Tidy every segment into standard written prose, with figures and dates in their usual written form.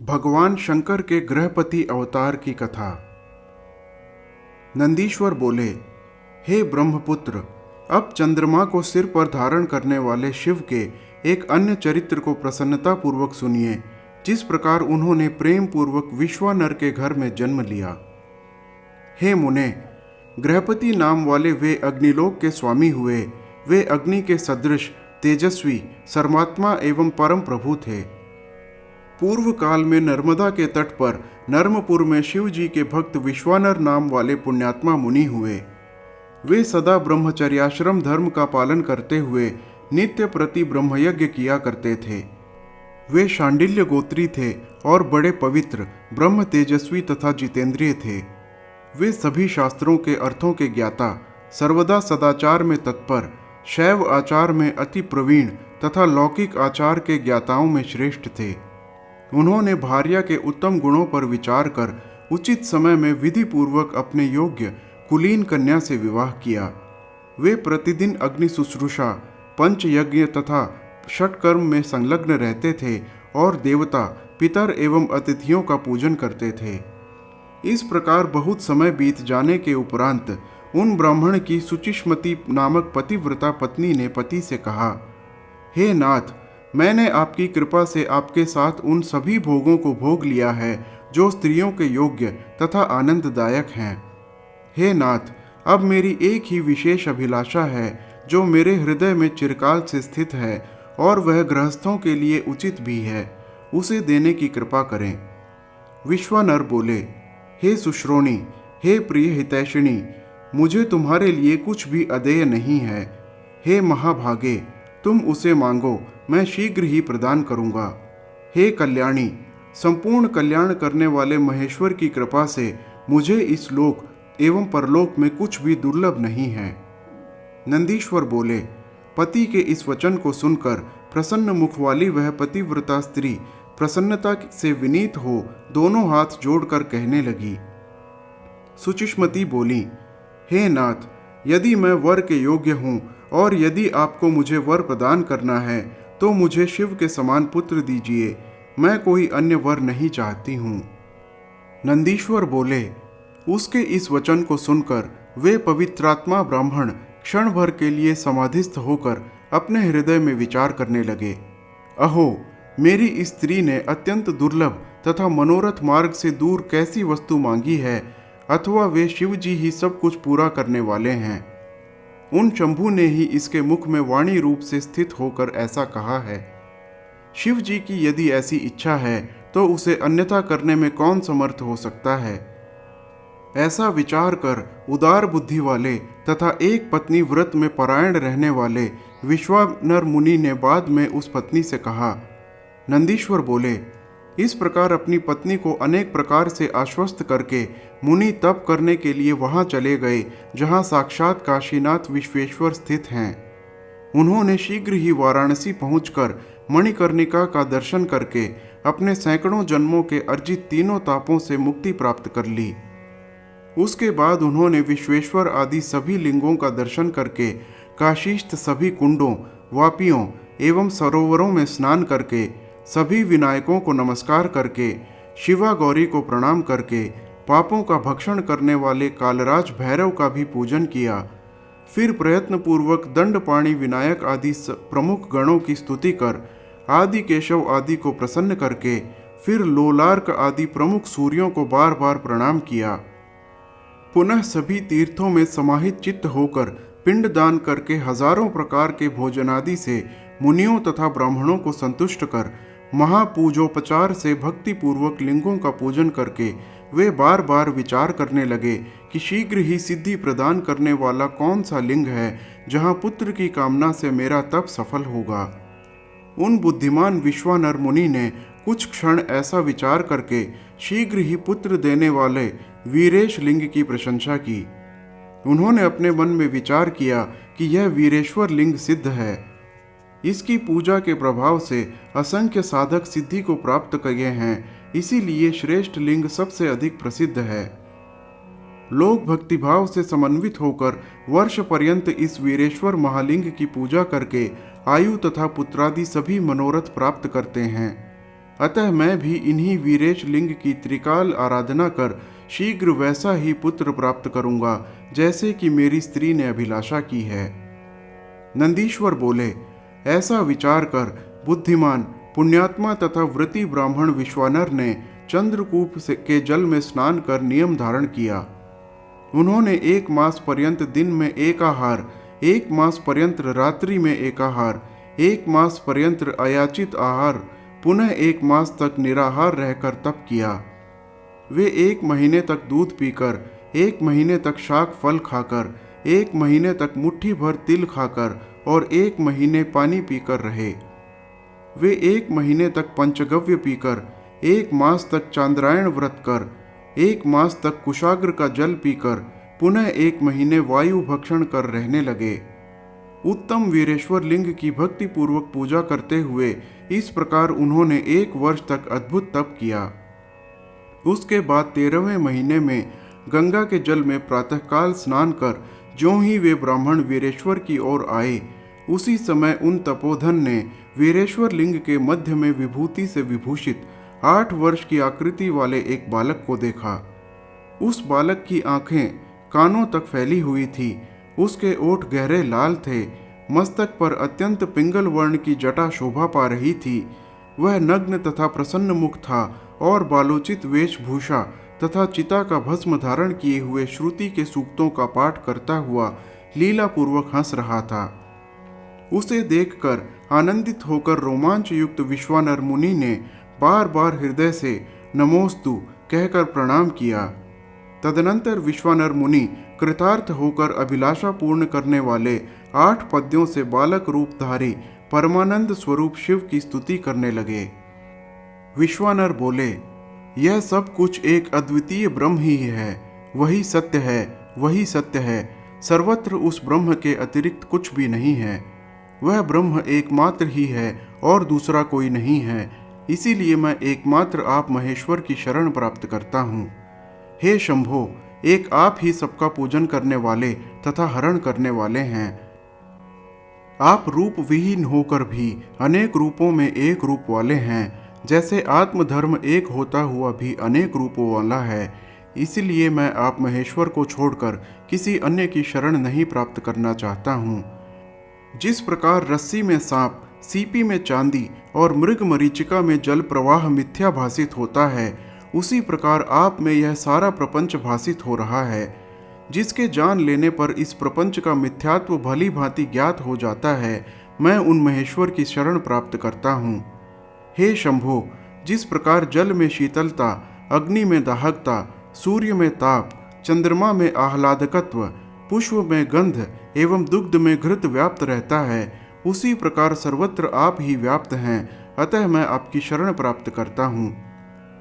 भगवान शंकर के गृहपति अवतार की कथा। नंदीश्वर बोले, हे ब्रह्मपुत्र, अब चंद्रमा को सिर पर धारण करने वाले शिव के एक अन्य चरित्र को प्रसन्नता पूर्वक सुनिए, जिस प्रकार उन्होंने प्रेम पूर्वक विश्वानर के घर में जन्म लिया। हे मुने, गृहपति नाम वाले वे अग्निलोक के स्वामी हुए। वे अग्नि के सदृश तेजस्वी, सर्वात्मा एवं परम प्रभु थे। पूर्व काल में नर्मदा के तट पर नर्मपुर में शिव जी के भक्त विश्वानर नाम वाले पुण्यात्मा मुनि हुए। वे सदा ब्रह्मचर्याश्रम धर्म का पालन करते हुए नित्य प्रति ब्रह्मयज्ञ किया करते थे। वे शांडिल्य गोत्री थे और बड़े पवित्र, ब्रह्म तेजस्वी तथा जितेंद्रिय थे। वे सभी शास्त्रों के अर्थों के ज्ञाता, सर्वदा सदाचार में तत्पर, शैव आचार में अति प्रवीण तथा लौकिक आचार के ज्ञाताओं में श्रेष्ठ थे। उन्होंने भार्या के उत्तम गुणों पर विचार कर उचित समय में विधि पूर्वक अपने योग्य कुलीन कन्या से विवाह किया। वे प्रतिदिन अग्नि शुश्रूषा, पंच यज्ञ तथा षटकर्म में संलग्न रहते थे और देवता, पितर एवं अतिथियों का पूजन करते थे। इस प्रकार बहुत समय बीत जाने के उपरांत उन ब्राह्मण की सुचिष्मति नामक पतिव्रता पत्नी ने पति से कहा, हे नाथ, मैंने आपकी कृपा से आपके साथ उन सभी भोगों को भोग लिया है जो स्त्रियों के योग्य तथा आनंददायक हैं। हे नाथ, अब मेरी एक ही विशेष अभिलाषा है जो मेरे हृदय में चिरकाल से स्थित है और वह गृहस्थों के लिए उचित भी है। उसे देने की कृपा करें। विश्वानर बोले, हे सुश्रोणी, हे प्रिय हितैषिणी, मुझे तुम्हारे लिए कुछ भी अदेय नहीं है। हे महाभागे, तुम उसे मांगो, मैं शीघ्र ही प्रदान करूंगा। हे कल्याणी, संपूर्ण कल्याण करने वाले महेश्वर की कृपा से मुझे इस लोक एवं परलोक में कुछ भी दुर्लभ नहीं है। नंदीश्वर बोले, पति के इस वचन को सुनकर प्रसन्न मुख वाली वह पतिव्रता स्त्री प्रसन्नता से विनीत हो दोनों हाथ जोड़कर कहने लगी। सुचिष्मति बोली, हे नाथ, यदि मैं वर के योग्य हूँ और यदि आपको मुझे वर प्रदान करना है तो मुझे शिव के समान पुत्र दीजिए। मैं कोई अन्य वर नहीं चाहती हूँ। नंदीश्वर बोले, उसके इस वचन को सुनकर वे पवित्रात्मा ब्राह्मण क्षण भर के लिए समाधिस्थ होकर अपने हृदय में विचार करने लगे। अहो, मेरी स्त्री ने अत्यंत दुर्लभ तथा मनोरथ मार्ग से दूर कैसी वस्तु मांगी है, अथवा वे शिव जी ही सब कुछ पूरा करने वाले हैं। उन शंभु ने ही इसके मुख में वाणी रूप से स्थित होकर ऐसा कहा है। शिव जी की यदि ऐसी इच्छा है तो उसे अन्यथा करने में कौन समर्थ हो सकता है। ऐसा विचार कर उदार बुद्धि वाले तथा एक पत्नी व्रत में परायण रहने वाले विश्वानर मुनि ने बाद में उस पत्नी से कहा। नंदीश्वर बोले, इस प्रकार अपनी पत्नी को अनेक प्रकार से आश्वस्त करके मुनि तप करने के लिए वहां चले गए जहां साक्षात काशीनाथ विश्वेश्वर स्थित हैं। उन्होंने शीघ्र ही वाराणसी पहुंचकर मणिकर्णिका का दर्शन करके अपने सैकड़ों जन्मों के अर्जित तीनों तापों से मुक्ति प्राप्त कर ली। उसके बाद उन्होंने विश्वेश्वर आदि सभी लिंगों का दर्शन करके काशीस्थ सभी कुंडों, वापियों एवं सरोवरों में स्नान करके सभी विनायकों को नमस्कार करके शिवा गौरी को प्रणाम करके पापों का भक्षण करने वाले कालराज भैरव का भी पूजन किया। फिर प्रयत्न पूर्वक दंडपाणि विनायक आदि प्रमुख गणों की स्तुति कर आदि केशव आदि को प्रसन्न करके फिर लोलार्क आदि प्रमुख सूर्यों को बार बार प्रणाम किया। पुनः सभी तीर्थों में समाहित चित्त होकर पिंडदान करके हजारों प्रकार के भोजनादि से मुनियों तथा ब्राह्मणों को संतुष्ट कर महापूजोपचार से भक्ति पूर्वक लिंगों का पूजन करके वे बार बार विचार करने लगे कि शीघ्र ही सिद्धि प्रदान करने वाला कौन सा लिंग है जहाँ पुत्र की कामना से मेरा तप सफल होगा। उन बुद्धिमान विश्वानर मुनि ने कुछ क्षण ऐसा विचार करके शीघ्र ही पुत्र देने वाले वीरेश लिंग की प्रशंसा की। उन्होंने अपने मन में विचार किया कि यह वीरेश्वर लिंग सिद्ध है। इसकी पूजा के प्रभाव से असंख्य साधक सिद्धि को प्राप्त किए हैं, इसीलिए श्रेष्ठ लिंग सबसे अधिक प्रसिद्ध है। लोग भक्तिभाव से समन्वित होकर वर्ष पर्यंत इस वीरेश्वर महालिंग की पूजा करके आयु तथा पुत्रादि सभी मनोरथ प्राप्त करते हैं। अतः मैं भी इन्हीं वीरेश लिंग की त्रिकाल आराधना कर शीघ्र वैसा ही पुत्र प्राप्त करूंगा जैसे कि मेरी स्त्री ने अभिलाषा की है। नंदीश्वर बोले, ऐसा विचार कर बुद्धिमान पुण्यात्मा तथा व्रती ब्राह्मण विश्वानर ने चंद्रकूप के जल में स्नान कर नियम धारण किया। उन्होंने 1 मास पर्यंत दिन में एक आहार, 1 मास पर्यंत रात्रि में एक आहार, 1 मास पर्यंत अयाचित आहार, पुनः 1 मास तक निराहार रहकर तप किया। वे 1 महीने तक दूध पीकर, 1 महीने तक शाक फल खाकर, 1 महीने तक मुट्ठी भर तिल खाकर और 1 महीने पानी पीकर रहे। वे 1 महीने तक पंचगव्य पीकर, 1 मास तक चांद्रायण व्रत कर, 1 मास तक कुशाग्र का जल पीकर, पुनः 1 महीने वायु भक्षण कर रहने लगे। उत्तम वीरेश्वर लिंग की भक्ति पूर्वक पूजा करते हुए इस प्रकार उन्होंने 1 वर्ष तक अद्भुत तप किया। उसके बाद 13वें महीने में गंगा के जल में प्रातःकाल स्नान कर ज्यों ही वे ब्राह्मण वीरेश्वर की ओर आए, उसी समय उन तपोधन ने वीरेश्वर लिंग के मध्य में विभूति से विभूषित 8 वर्ष की आकृति वाले एक बालक को देखा। उस बालक की आंखें कानों तक फैली हुई थी, उसके ओठ गहरे लाल थे, मस्तक पर अत्यंत पिंगल वर्ण की जटा शोभा पा रही थी। वह नग्न तथा प्रसन्न मुख था और बालोचित वेशभूषा तथा चिता का भस्म धारण किए हुए श्रुति के सूक्तों का पाठ करता हुआ लीला पूर्वक हंस रहा था। उसे देखकर आनंदित होकर रोमांच युक्त विश्वानर मुनि ने बार बार हृदय से नमोस्तु कहकर प्रणाम किया। तदनंतर विश्वानर मुनि कृतार्थ होकर अभिलाषा पूर्ण करने वाले 8 पद्यों से बालक रूपधारी परमानंद स्वरूप शिव की स्तुति करने लगे। विश्वानर बोले, यह सब कुछ एक अद्वितीय ब्रह्म ही है, वही सत्य है, वही सत्य है। सर्वत्र उस ब्रह्म के अतिरिक्त कुछ भी नहीं है। वह ब्रह्म एकमात्र ही है और दूसरा कोई नहीं है। इसीलिए मैं एकमात्र आप महेश्वर की शरण प्राप्त करता हूँ। हे शंभो, एक आप ही सबका पूजन करने वाले तथा हरण करने वाले हैं। आप रूप विहीन होकर भी अनेक रूपों में एक रूप वाले हैं, जैसे आत्मधर्म एक होता हुआ भी अनेक रूपों वाला है। इसलिए मैं आप महेश्वर को छोड़कर किसी अन्य की शरण नहीं प्राप्त करना चाहता हूँ। जिस प्रकार रस्सी में सांप, सीपी में चांदी और मृग मरीचिका में जल प्रवाह मिथ्या भासित होता है, उसी प्रकार आप में यह सारा प्रपंच भासित हो रहा है। जिसके जान लेने पर इस प्रपंच का मिथ्यात्व भली भांति ज्ञात हो जाता है, मैं उन महेश्वर की शरण प्राप्त करता हूँ। हे शंभो, जिस प्रकार जल में शीतलता, अग्नि में दाहकता, सूर्य में ताप, चंद्रमा में आह्लादकत्व, पुष्प में गंध एवं दुग्ध में घृत व्याप्त रहता है, उसी प्रकार सर्वत्र आप ही व्याप्त हैं। अतः मैं आपकी शरण प्राप्त करता हूँ।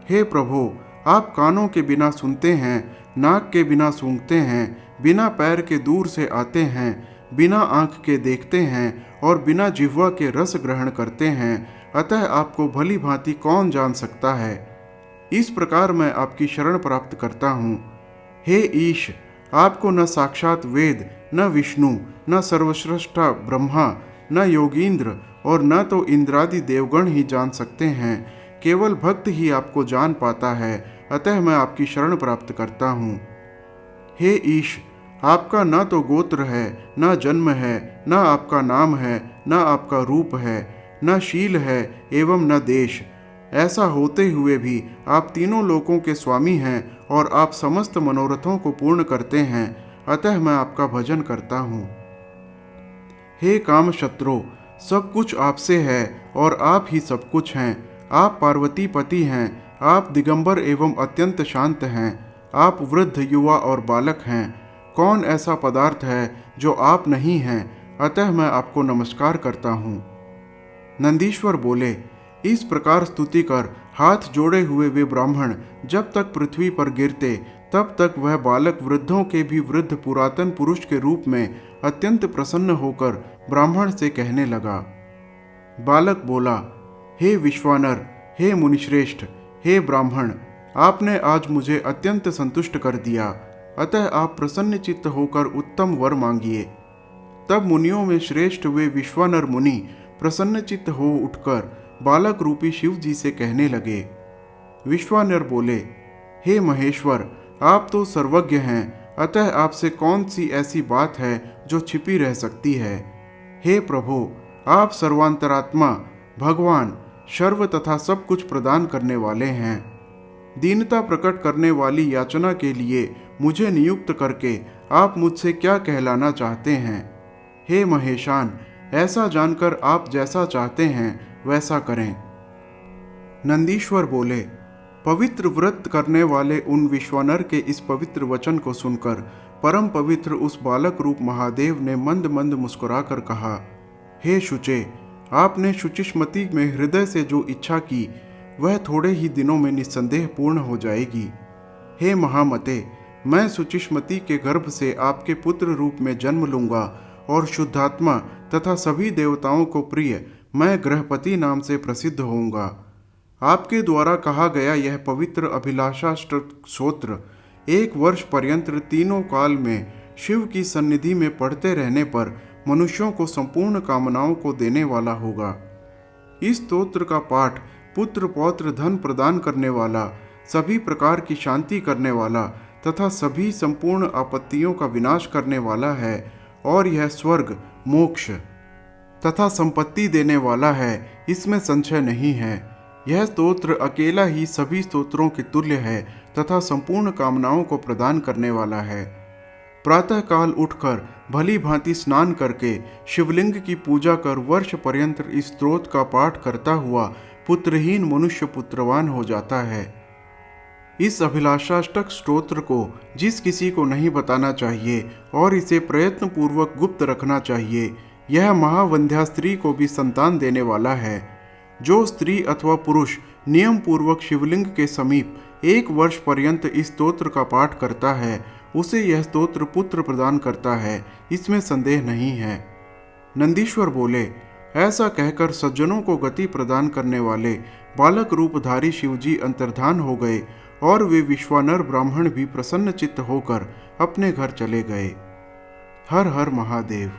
हे प्रभो, आप कानों के बिना सुनते हैं, नाक के बिना सूंघते हैं, बिना पैर के दूर से आते हैं, बिना आँख के देखते हैं और बिना जिह्वा के रस ग्रहण करते हैं। अतः आपको भली भांति कौन जान सकता है। इस प्रकार मैं आपकी शरण प्राप्त करता हूँ। हे ईश, आपको न साक्षात वेद, न विष्णु, न सर्वश्रेष्ठा ब्रह्मा, न योगींद्र और न तो इंद्रादि देवगण ही जान सकते हैं। केवल भक्त ही आपको जान पाता है। अतः मैं आपकी शरण प्राप्त करता हूँ। हे ईश, आपका न तो गोत्र है, न जन्म है, न आपका नाम है, न आपका रूप है, न शील है एवं न देश। ऐसा होते हुए भी आप तीनों लोकों के स्वामी हैं और आप समस्त मनोरथों को पूर्ण करते हैं। अतः मैं आपका भजन करता हूँ। हे काम शत्रु, सब कुछ आपसे है और आप ही सब कुछ हैं। आप पार्वती पति हैं, आप दिगंबर एवं अत्यंत शांत हैं। आप वृद्ध, युवा और बालक हैं। कौन ऐसा पदार्थ है जो आप नहीं हैं। अतः मैं आपको नमस्कार करता हूँ। नंदीश्वर बोले, इस प्रकार स्तुति कर हाथ जोड़े हुए वे ब्राह्मण जब तक पृथ्वी पर गिरते, तब तक वह बालक वृद्धों के भी वृद्ध पुरातन पुरुष के रूप में अत्यंत प्रसन्न होकर ब्राह्मण से कहने लगा। बालक बोला, हे विश्वानर, हे मुनिश्रेष्ठ, हे ब्राह्मण, आपने आज मुझे अत्यंत संतुष्ट कर दिया। अतः आप प्रसन्न चित्त होकर उत्तम वर मांगिए। तब मुनियों में श्रेष्ठ वे विश्वानर मुनि प्रसन्न चित्त हो उठकर बालक रूपी शिव जी से कहने लगे। विश्वानर बोले, हे महेश्वर, आप तो सर्वज्ञ हैं, अतः आपसे कौन सी ऐसी बात है जो छिपी रह सकती है। हे प्रभु, आप सर्वांतरात्मा, भगवान, सर्व तथा सब कुछ प्रदान करने वाले हैं। दीनता प्रकट करने वाली याचना के लिए मुझे नियुक्त करके आप मुझसे क्या कहलाना चाहते हैं। हे महेशान, ऐसा जानकर आप जैसा चाहते हैं वैसा करें। नंदीश्वर बोले, पवित्र व्रत करने वाले उन विश्वानर के इस पवित्र वचन को सुनकर परम पवित्र उस बालक रूप महादेव ने मंद मंद मुस्कुराकर कहा, हे शुचे, आपने शुचिष्मति में हृदय से जो इच्छा की वह थोड़े ही दिनों में निस्संदेह पूर्ण हो जाएगी। हे महामते, मैं शुचिष्मति के गर्भ से आपके पुत्र रूप में जन्म लूंगा और शुद्धात्मा तथा सभी देवताओं को प्रिय मैं गृहपति नाम से प्रसिद्ध होऊंगा। आपके द्वारा कहा गया यह पवित्र अभिलाषाष्टक स्तोत्र 1 वर्ष पर्यंत तीनों काल में शिव की सन्निधि में पढ़ते रहने पर मनुष्यों को संपूर्ण कामनाओं को देने वाला होगा। इस स्तोत्र का पाठ पुत्र पौत्र धन प्रदान करने वाला, सभी प्रकार की शांति करने वाला तथा सभी संपूर्ण आपत्तियों का विनाश करने वाला है और यह स्वर्ग, मोक्ष तथा संपत्ति देने वाला है, इसमें संशय नहीं है। यह स्तोत्र अकेला ही सभी स्तोत्रों के तुल्य है तथा संपूर्ण कामनाओं को प्रदान करने वाला है। प्रातः काल उठकर भली भांति स्नान करके शिवलिंग की पूजा कर वर्ष पर्यंत इस स्तोत्र का पाठ करता हुआ पुत्रहीन मनुष्य पुत्रवान हो जाता है। इस अभिलाषाष्टक स्तोत्र को जिस किसी को नहीं बताना चाहिए और इसे प्रयत्न पूर्वक गुप्त रखना चाहिए। यह महावंध्या स्त्री को भी संतान देने वाला है। जो स्त्री अथवा पुरुष नियम पूर्वक शिवलिंग के समीप 1 वर्ष पर्यंत इस स्तोत्र का पाठ करता है, उसे यह स्तोत्र पुत्र प्रदान करता है, इसमें संदेह नहीं है। नंदीश्वर बोले, ऐसा कहकर सज्जनों को गति प्रदान करने वाले बालक रूपधारी शिवजी अंतर्धान हो गए और वे विश्वानर ब्राह्मण भी प्रसन्न चित्त होकर अपने घर चले गए। हर हर महादेव।